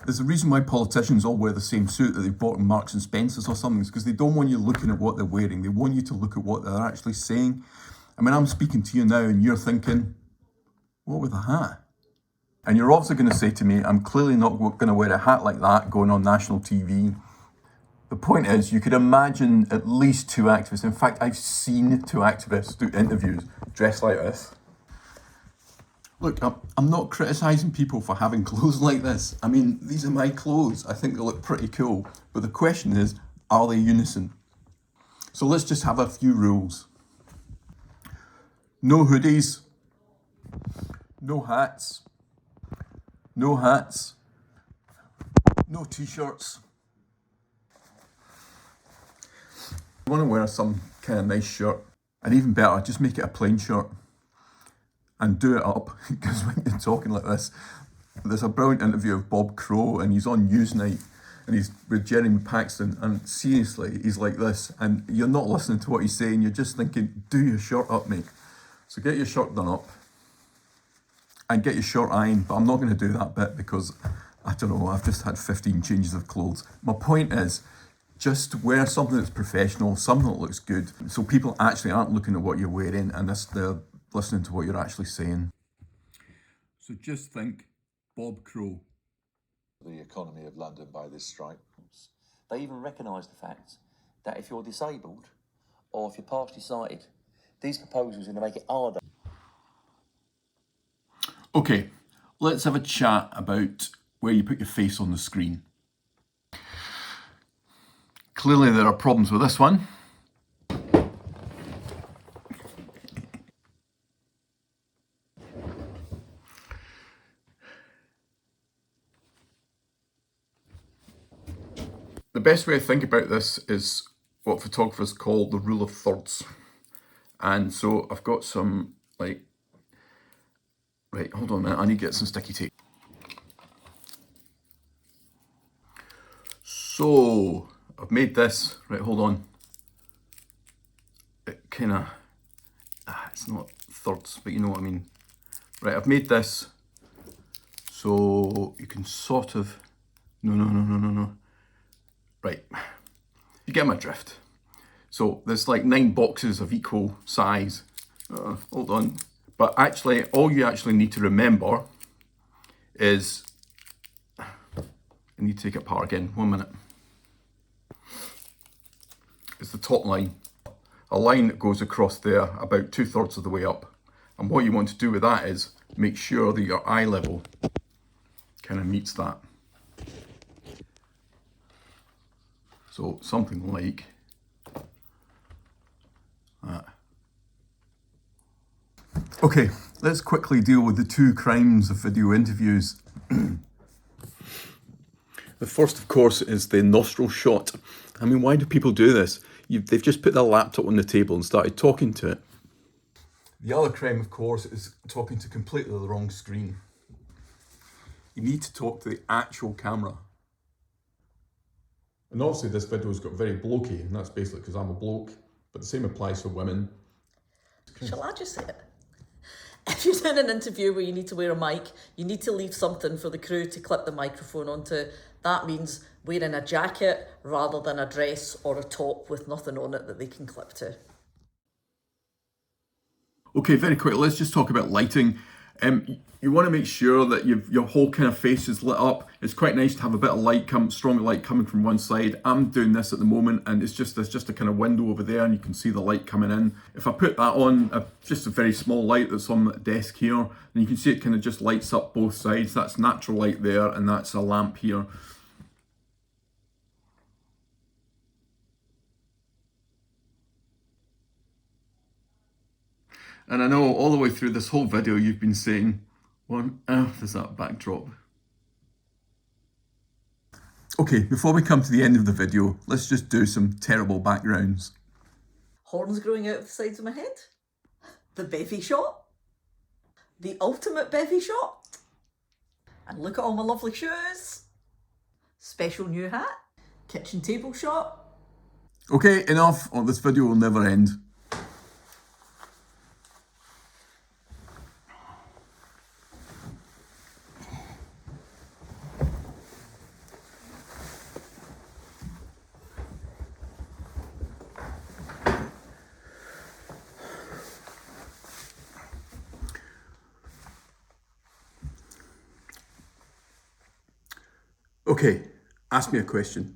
There's a reason why politicians all wear the same suit that they bought in Marks and Spencer's or something. It's because they don't want you looking at what they're wearing. They want you to look at what they're actually saying. I mean, I'm speaking to you now and you're thinking, what with a hat? And you're also going to say to me, I'm clearly not going to wear a hat like that going on national TV. The point is, you could imagine at least two activists. In fact, I've seen two activists do interviews dressed like this. Look, I'm not criticising people for having clothes like this. I mean, these are my clothes. I think they look pretty cool. But the question is, are they unison? So let's just have a few rules. No hoodies. No hats. No hats. No t-shirts. You want to wear some kind of nice shirt, and even better, just make it a plain shirt and do it up, because when you're talking like this, there's a brilliant interview of Bob Crow and he's on Newsnight and he's with Jeremy Paxton, and seriously, he's like this and you're not listening to what he's saying, you're just thinking, do your shirt up, mate. So get your shirt done up and get your shirt ironed, but I'm not going to do that bit because, I don't know, I've just had 15 changes of clothes. My point is, just wear something that's professional, something that looks good, so people actually aren't looking at what you're wearing and they're listening to what you're actually saying. So just think, Bob Crow. The economy of London by this strike. They even recognise the fact that if you're disabled or if you're partially sighted, these proposals are going to make it harder. Okay, let's have a chat about where you put your face on the screen. Clearly there are problems with this one. The best way to think about this is what photographers call the rule of thirds. And so I've got some, right, hold on a minute, I need to get some sticky tape. So I've made this, right, hold on. It kind of, it's not thirds, but you know what I mean. Right, I've made this so you can sort of, no. Right, you get my drift. So there's like 9 boxes of equal size. Hold on. But actually, all you actually need to remember is, I need to take it apart again, 1 minute. It's the top line. A line that goes across there about 2/3 of the way up. And what you want to do with that is make sure that your eye level kind of meets that. So something like that. Okay, let's quickly deal with the 2 crimes of video interviews. The first, of course, is the nostril shot. I mean, why do people do this? They've just put their laptop on the table and started talking to it. The other crime, of course, is talking to completely the wrong screen. You need to talk to the actual camera. And obviously this video's got very blokey, and that's basically because I'm a bloke, but the same applies for women. Shall I just say it? If you're doing an interview where you need to wear a mic, you need to leave something for the crew to clip the microphone onto. That means wearing a jacket rather than a dress or a top with nothing on it that they can clip to. Okay, very quick, let's just talk about lighting. You want to make sure that your whole kind of face is lit up. It's quite nice to have a bit of light, stronger light coming from one side. I'm doing this at the moment and there's just a kind of window over there and you can see the light coming in. If I put that on, just a very small light that's on the desk here, and you can see it kind of just lights up both sides. That's natural light there and that's a lamp here. And I know all the way through this whole video you've been saying, what on earth is that backdrop? Okay, before we come to the end of the video, let's just do some terrible backgrounds. Horns growing out of the sides of my head. The bevy shot. The ultimate bevy shot. And look at all my lovely shoes. Special new hat. Kitchen table shot. Okay, enough, or this video will never end. Okay, ask me a question.